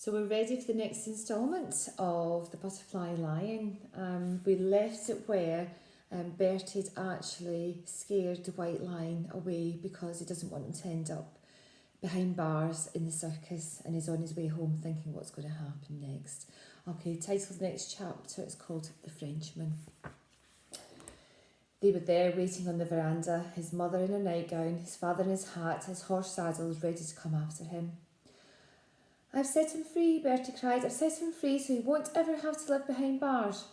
So we're ready for the next instalment of The Butterfly Lion. We left it where Bertie had actually scared the white lion away because he doesn't want him to end up behind bars in the circus, and he's on his way home thinking what's going to happen next. Okay, title of the next chapter is called The Frenchman. They were there waiting on the veranda, his mother in her nightgown, his father in his hat, his horse saddled, ready to come after him. "I've set him free," Bertie cried. "I've set him free so he won't ever have to live behind bars."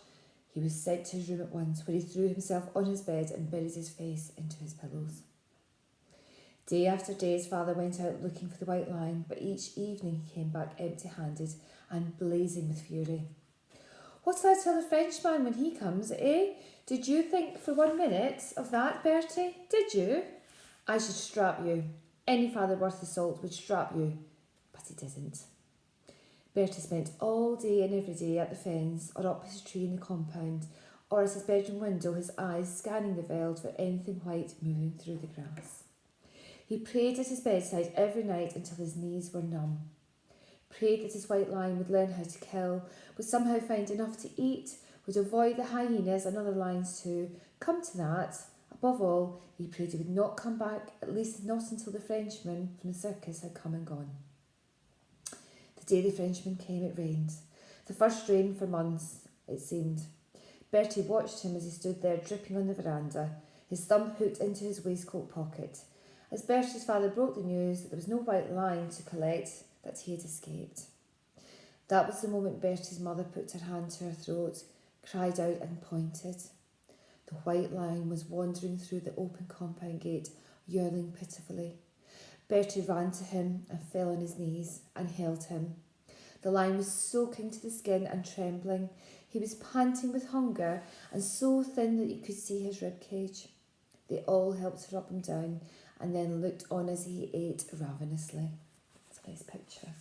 He was sent to his room at once, where he threw himself on his bed and buried his face into his pillows. Day after day his father went out looking for the white lion, but each evening he came back empty-handed and blazing with fury. "What'll I tell the Frenchman when he comes, eh? Did you think for 1 minute of that, Bertie? Did you? I should strap you. Any father worth his salt would strap you." But he didn't. Bertie spent all day and every day at the fence or up his tree in the compound, or at his bedroom window, his eyes scanning the veld for anything white moving through the grass. He prayed at his bedside every night until his knees were numb. Prayed that his white lion would learn how to kill, would somehow find enough to eat, would avoid the hyenas and other lions too. Come to that, above all, he prayed he would not come back, at least not until the Frenchman from the circus had come and gone. The day the Frenchman came, it rained. The first rain for months, it seemed. Bertie watched him as he stood there dripping on the veranda, his thumb hooked into his waistcoat pocket, as Bertie's father broke the news that there was no white lion to collect, that he had escaped. That was the moment Bertie's mother put her hand to her throat, cried out and pointed. The white lion was wandering through the open compound gate, yowling pitifully. Bertie ran to him and fell on his knees and held him. The lion was soaking to the skin and trembling. He was panting with hunger and so thin that you could see his rib cage. They all helped rub him down and then looked on as he ate ravenously. It's a nice picture.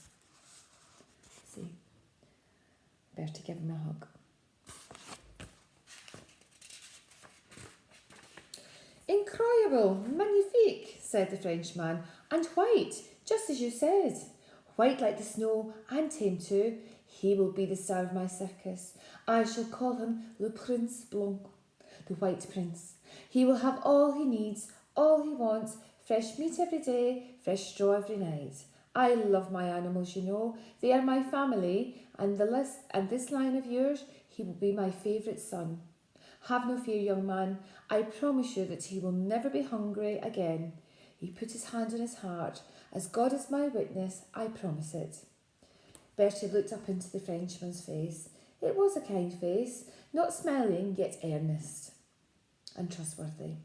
See? Bertie gave him a hug. "Incroyable, magnifique," said the Frenchman, "and white, just as you said. White like the snow, and tame too. He will be the star of my circus. I shall call him Le Prince Blanc, the White Prince. He will have all he needs, all he wants, fresh meat every day, fresh straw every night. I love my animals, you know. They are my family, and this lion of yours, he will be my favourite son. Have no fear, young man. I promise you that he will never be hungry again." He put his hand on his heart. "As God is my witness, I promise it." Bertie looked up into the Frenchman's face. It was a kind face, not smiling, yet earnest and trustworthy.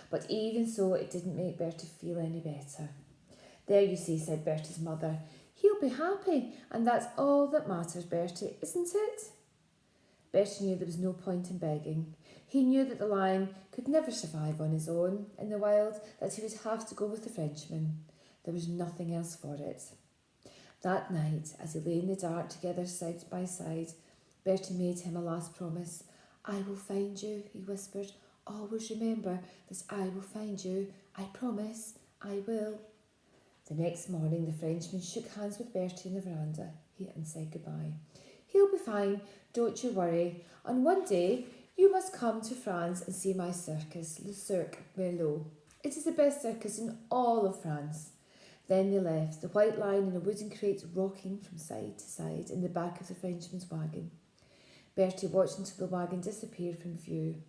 But even so, it didn't make Bertie feel any better. "There you see," said Bertie's mother. "He'll be happy, and that's all that matters, Bertie, isn't it?" Bertie knew there was no point in begging. He knew that the lion could never survive on his own in the wild, that he would have to go with the Frenchman. There was nothing else for it. That night, as he lay in the dark together side by side, Bertie made him a last promise. "I will find you," he whispered. "Always remember that I will find you. I promise, I will." The next morning, the Frenchman shook hands with Bertie in the veranda and said goodbye. "He'll be fine, don't you worry. And one day, you must come to France and see my circus, Le Cirque Merlot. It is the best circus in all of France." Then they left, the white lion in a wooden crate rocking from side to side in the back of the Frenchman's wagon. Bertie watched until the wagon disappeared from view.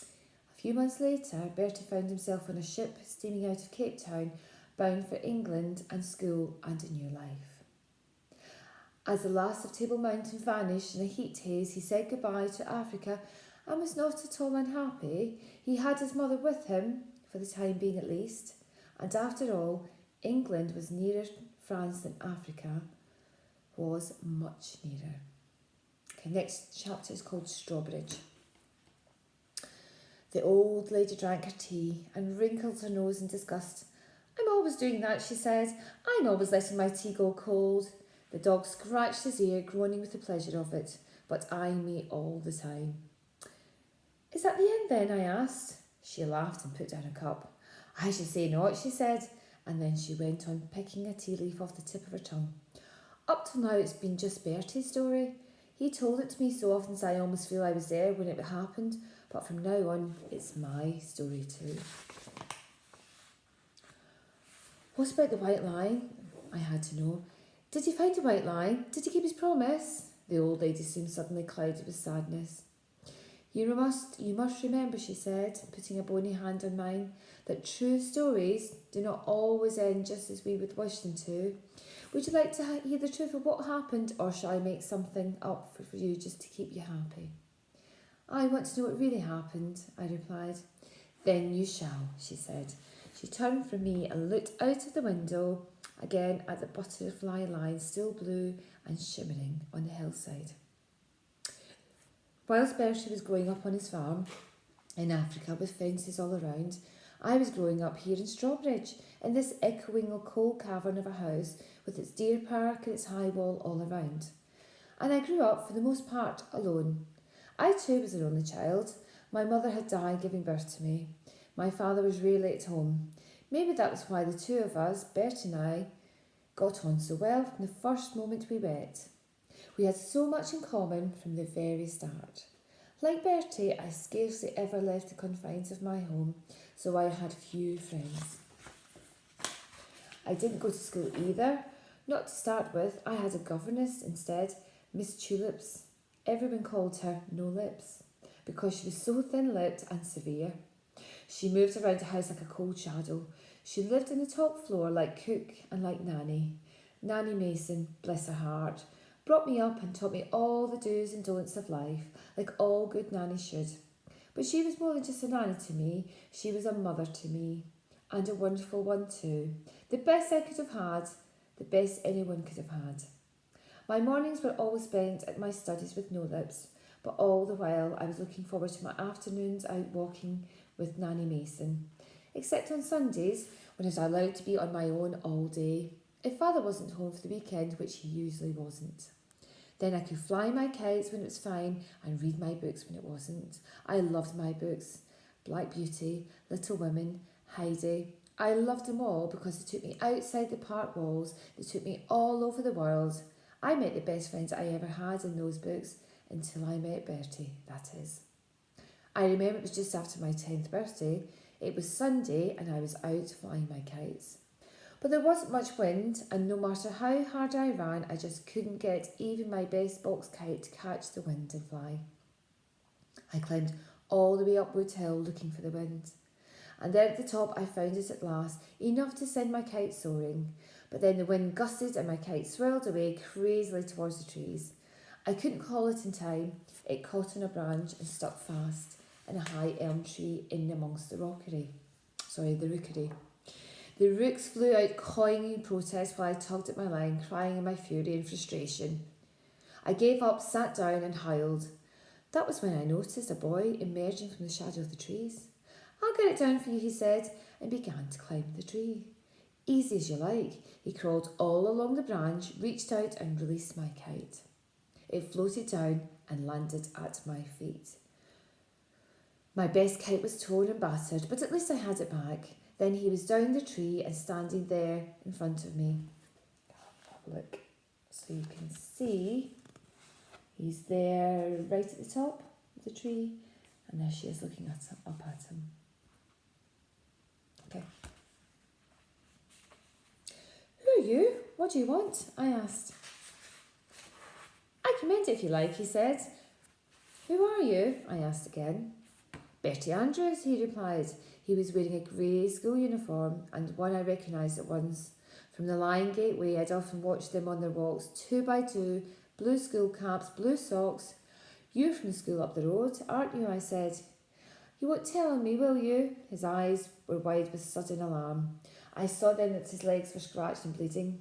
A few months later, Bertie found himself on a ship steaming out of Cape Town, bound for England and school and a new life. As the last of Table Mountain vanished in a heat haze, he said goodbye to Africa and was not at all unhappy. He had his mother with him, for the time being at least, and after all, England was nearer France than Africa was, much nearer. Okay, next chapter is called Strawbridge. The old lady drank her tea and wrinkled her nose in disgust. "I'm always doing that," she said. "I'm always letting my tea go cold." The dog scratched his ear, groaning with the pleasure of it, but eyeing me all the time. "Is that the end then?" I asked. She laughed and put down her cup. "I should say not," she said, and then she went on picking a tea leaf off the tip of her tongue. Up till now, it's been just Bertie's story. He told it to me so often that I almost feel I was there when it happened, but from now on, it's my story too. What about the white line? I had to know. Did he find a white line? Did he keep his promise? The old lady seemed suddenly clouded with sadness. You must remember, she said, putting a bony hand on mine, that true stories do not always end just as we would wish them to. Would you like to hear the truth of what happened, or shall I make something up for you just to keep you happy? I want to know what really happened, I replied. Then you shall, she said. She turned from me and looked out of the window again at the butterfly line still blue and shimmering on the hillside. Whilst Bertie was growing up on his farm in Africa with fences all around, I was growing up here in Strawbridge, in this echoing coal cavern of a house with its deer park and its high wall all around. And I grew up, for the most part, alone. I too was an only child. My mother had died giving birth to me. My father was rarely at home. Maybe that was why the two of us, Bertie and I, got on so well from the first moment we met. We had so much in common from the very start. Like Bertie, I scarcely ever left the confines of my home, so I had few friends. I didn't go to school either. Not to start with, I had a governess instead, Miss Tulips. Everyone called her No Lips, because she was so thin-lipped and severe. She moved around the house like a cold shadow. She lived on the top floor like cook and like nanny. Nanny Mason, bless her heart, brought me up and taught me all the do's and don'ts of life, like all good nannies should. But she was more than just a nanny to me. She was a mother to me, and a wonderful one too. The best I could have had, the best anyone could have had. My mornings were always spent at my studies with No Lips, but all the while I was looking forward to my afternoons out walking with Nanny Mason, except on Sundays when I was allowed to be on my own all day, if Father wasn't home for the weekend, which he usually wasn't. Then I could fly my kites when it was fine and read my books when it wasn't. I loved my books. Black Beauty, Little Women, Heidi. I loved them all because they took me outside the park walls. They took me all over the world. I met the best friends I ever had in those books until I met Bertie, that is. I remember it was just after my 10th birthday. It was Sunday and I was out flying my kites. But there wasn't much wind, and no matter how hard I ran, I just couldn't get even my best box kite to catch the wind and fly. I climbed all the way up Wood Hill looking for the wind. And there at the top I found it at last, enough to send my kite soaring. But then the wind gusted and my kite swirled away crazily towards the trees. I couldn't call it in time. It caught on a branch and stuck fast in a high elm tree in amongst the rookery. The rooks flew out cawing in protest while I tugged at my line, crying in my fury and frustration. I gave up, sat down and howled. That was when I noticed a boy emerging from the shadow of the trees. I'll get it down for you, he said, and began to climb the tree. Easy as you like. He crawled all along the branch, reached out and released my kite. It floated down and landed at my feet. My best kite was torn and battered, but at least I had it back. Then he was down the tree and standing there in front of me. Have a look so you can see. He's there right at the top of the tree, and there she is looking up at him. Okay. Who are you? What do you want? I asked. I can mend it if you like, he said. Who are you? I asked again. Bertie Andrews, he replied. He was wearing a grey school uniform, and one I recognised at once. From the Lion Gateway, I'd often watched them on their walks, 2 by 2, blue school caps, blue socks. You're from the school up the road, aren't you? I said. You won't tell on me, will you? His eyes were wide with sudden alarm. I saw then that his legs were scratched and bleeding.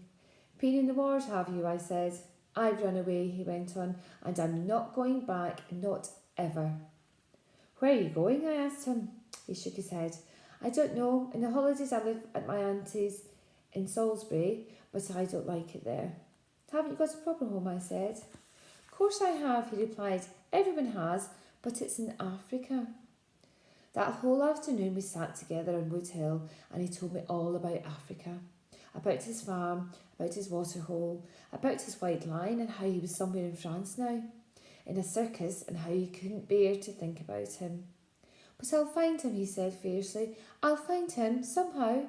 Been in the wars, have you? I said. I've run away, he went on, and I'm not going back, not ever. Where are you going? I asked him. He shook his head. I don't know. In the holidays I live at my auntie's in Salisbury, but I don't like it there. Haven't you got a proper home? I said. Of course I have, he replied. Everyone has, but it's in Africa. That whole afternoon we sat together on Wood Hill and he told me all about Africa. about his farm, about his waterhole, about his white line and how he was somewhere in France now, in a circus, and how he couldn't bear to think about him. But I'll find him, he said fiercely. I'll find him, somehow.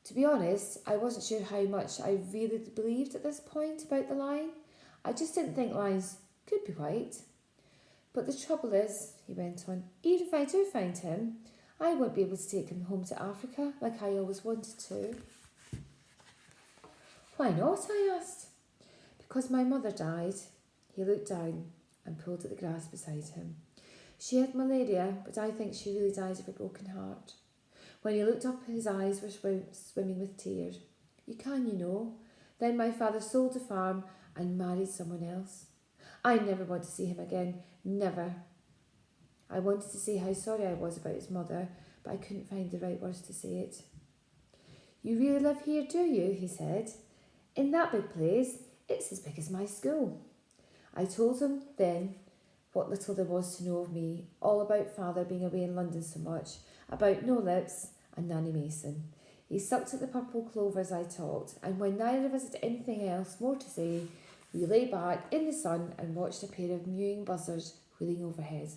To be honest, I wasn't sure how much I really believed at this point about the line. I just didn't think lions could be white. But the trouble is, he went on, even if I do find him, I won't be able to take him home to Africa like I always wanted to. Why not? I asked. Because my mother died. He looked down and pulled at the grass beside him. She had malaria, but I think she really died of a broken heart. When he looked up, his eyes were swimming with tears. You can, you know. Then my father sold the farm and married someone else. I never want to see him again. Never. I wanted to say how sorry I was about his mother, but I couldn't find the right words to say it. You really live here, do you? He said. In that big place, it's as big as my school. I told him then what little there was to know of me, all about father being away in London so much, about No Lips and Nanny Mason. He sucked at the purple clover as I talked, and when neither of us had anything else more to say, we lay back in the sun and watched a pair of mewing buzzards wheeling overhead.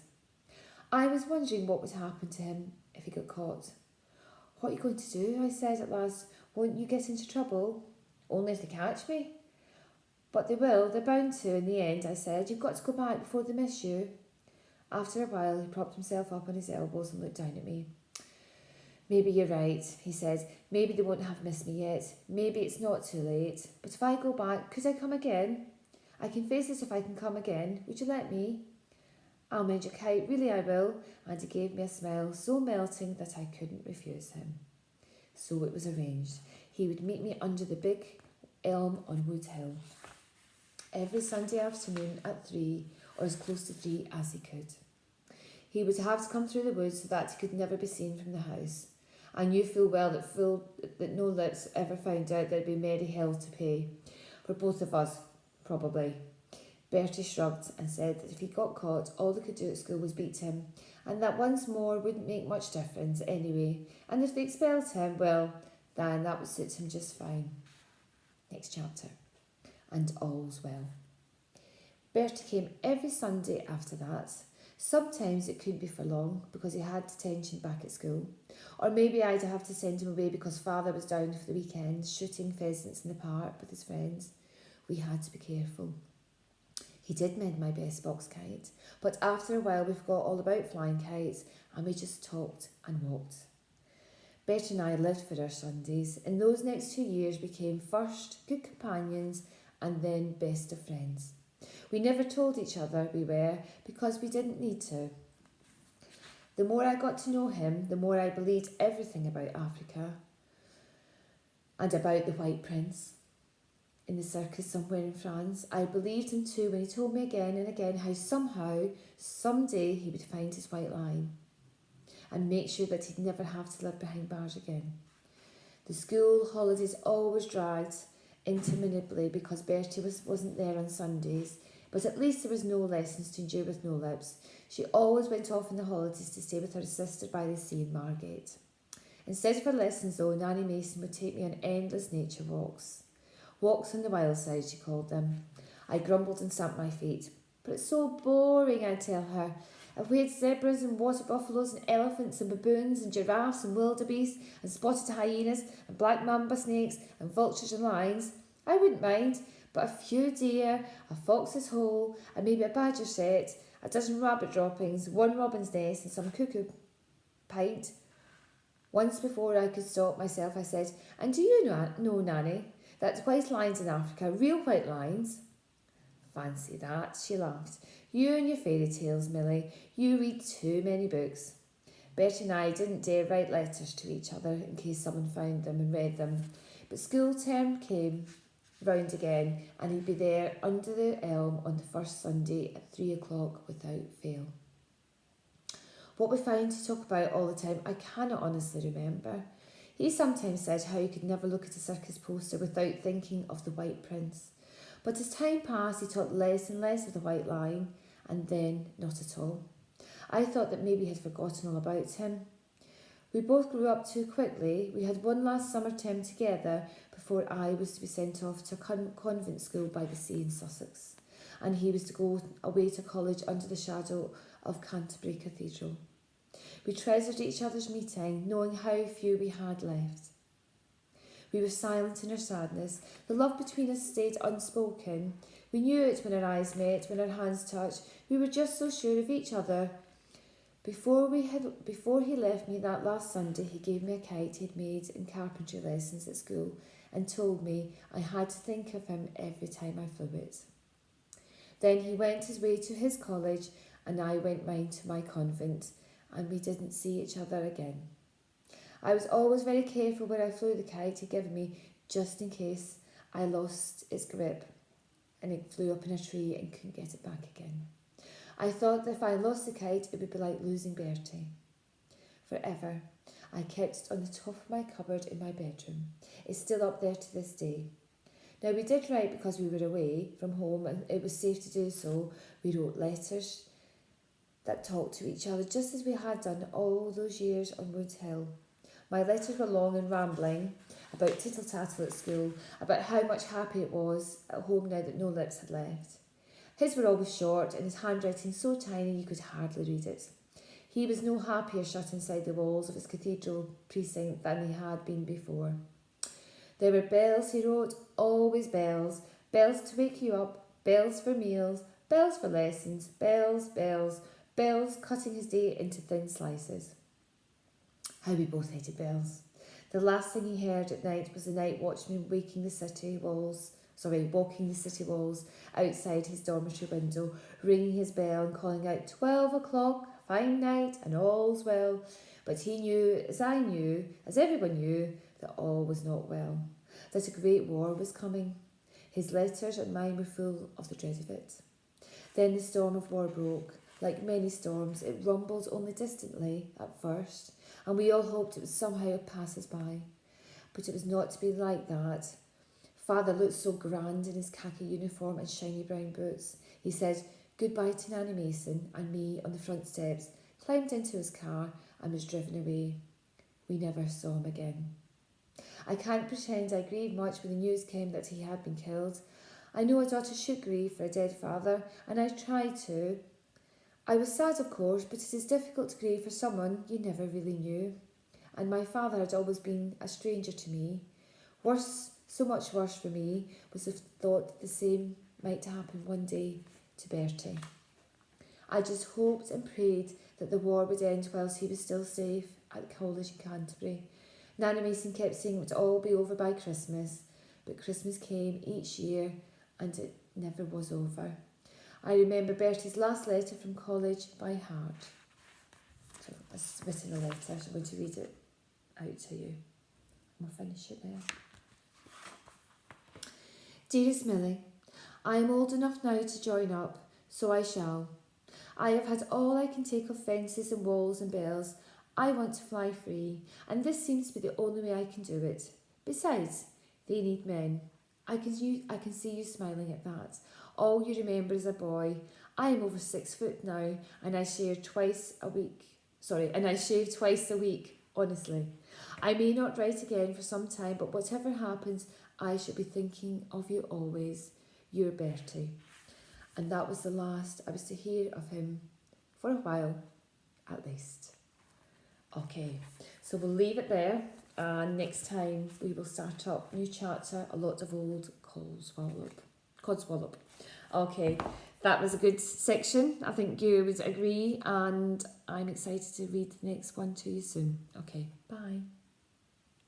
I was wondering what would happen to him if he got caught. What are you going to do? I said at last. Won't you get into trouble? Only if they catch me. But they will, they're bound to in the end, I said. You've got to go back before they miss you. After a while, he propped himself up on his elbows and looked down at me. Maybe you're right, he said. Maybe they won't have missed me yet. Maybe it's not too late. But if I go back, could I come again? I can face it if I can come again. Would you let me? I'll mend your kite, really I will. And he gave me a smile so melting that I couldn't refuse him. So it was arranged. He would meet me under the big elm on Wood Hill every Sunday afternoon at 3, or as close to 3 as he could. He would have to come through the woods so that he could never be seen from the house. I knew full well that No Lips ever found out there'd be merry hell to pay. For both of us, probably. Bertie shrugged and said that if he got caught, all they could do at school was beat him, and that once more wouldn't make much difference anyway, and if they expelled him, well, then that would suit him just fine. Next chapter. And all's well. Bertie came every Sunday after that. Sometimes it couldn't be for long because he had detention back at school, or maybe I'd have to send him away because father was down for the weekend shooting pheasants in the park with his friends. We had to be careful. He did mend my best box kite, but after a while we forgot all about flying kites and we just talked and walked. Bertie and I lived for our Sundays. In those next 2 years became first good companions and then best of friends. We never told each other we were because we didn't need to. The more I got to know him, the more I believed everything about Africa and about the White Prince in the circus somewhere in France. I believed him too when he told me again and again how somehow, someday he would find his white line and make sure that he'd never have to live behind bars again. The school holidays always dragged interminably because Bertie wasn't there on Sundays, but at least there was no lessons to endure with No Lips. She always went off in the holidays to stay with her sister by the sea in Margate. Instead of her lessons though, Nanny Mason would take me on endless nature walks. Walks on the wild side, she called them. I grumbled and stamped my feet. But it's so boring, I'd tell her. If we had zebras and water buffaloes and elephants and baboons and giraffes and wildebeest and spotted hyenas and black mamba snakes and vultures and lions, I wouldn't mind. But a few deer, a fox's hole, and maybe a badger set, a dozen rabbit droppings, one robin's nest and some cuckoo pint. Once before I could stop myself, I said, and do you know, Nanny, that white lines in Africa, real white lines? Fancy that, she laughed. You and your fairy tales, Millie. You read too many books. Bertie and I didn't dare write letters to each other in case someone found them and read them. But school term came round again and he'd be there under the elm on the first Sunday at 3 o'clock without fail. What we found to talk about all the time, I cannot honestly remember. He sometimes said how he could never look at a circus poster without thinking of the White Prince. But as time passed, he talked less and less of the White Line, and then not at all. I thought that maybe he had forgotten all about him. We both grew up too quickly. We had one last summer term together before I was to be sent off to a convent school by the sea in Sussex, and he was to go away to college under the shadow of Canterbury Cathedral. We treasured each other's meeting, knowing how few we had left. We were silent in our sadness. The love between us stayed unspoken. We knew it when our eyes met, when our hands touched. We were just so sure of each other. Before he left me that last Sunday, he gave me a kite he'd made in carpentry lessons at school and told me I had to think of him every time I flew it. Then he went his way to his college and I went mine to my convent, and we didn't see each other again. I was always very careful where I flew the kite he'd given me, just in case I lost its grip and it flew up in a tree and couldn't get it back again. I thought that if I lost the kite, it would be like losing Bertie. Forever. I kept it on the top of my cupboard in my bedroom. It's still up there to this day. Now, we did write because we were away from home and it was safe to do so. We wrote letters that talked to each other just as we had done all those years on Woods Hill. My letters were long and rambling about tittle-tattle at school, about how much happy it was at home now that no lips had left. His were always short and his handwriting so tiny you could hardly read it. He was no happier shut inside the walls of his cathedral precinct than he had been before. There were bells, he wrote, always bells. Bells to wake you up, bells for meals, bells for lessons, bells, bells, bells cutting his day into thin slices. How we both hated bells. The last thing he heard at night was the night watchman walking the city walls outside his dormitory window, ringing his bell and calling out 12 o'clock, fine night and all's well. But he knew, as I knew, as everyone knew, that all was not well, that a great war was coming. His letters and mine were full of the dread of it. Then the storm of war broke. Like many storms, it rumbled only distantly at first, and we all hoped it would somehow pass us by. But it was not to be like that. Father looked so grand in his khaki uniform and shiny brown boots. He said goodbye to Nanny Mason and me on the front steps, climbed into his car and was driven away. We never saw him again. I can't pretend I grieved much when the news came that he had been killed. I know a daughter should grieve for a dead father, and I tried to. I was sad, of course, but it is difficult to grieve for someone you never really knew. And my father had always been a stranger to me. Worse, so much worse for me, was the thought that the same might happen one day to Bertie. I just hoped and prayed that the war would end whilst he was still safe at college in Canterbury. Nanny Mason kept saying it would all be over by Christmas, but Christmas came each year and it never was over. I remember Bertie's last letter from college by heart. So I've written a letter, so I'm going to read it out to you. We'll finish it there. Dearest Millie, I am old enough now to join up, so I shall. I have had all I can take of fences and walls and bells. I want to fly free, and this seems to be the only way I can do it. Besides, they need men. I can see you smiling at that. All you remember as a boy. I am over 6 foot now, and I shave twice a week. Honestly. I may not write again for some time, but whatever happens, I shall be thinking of you always. Your Bertie. And that was the last I was to hear of him for a while, at least. Okay, so we'll leave it there, and next time we will start up new chapter, a lot of old Codswallop. Okay, that was a good section. I think you would agree, and I'm excited to read the next one to you soon. Okay, bye.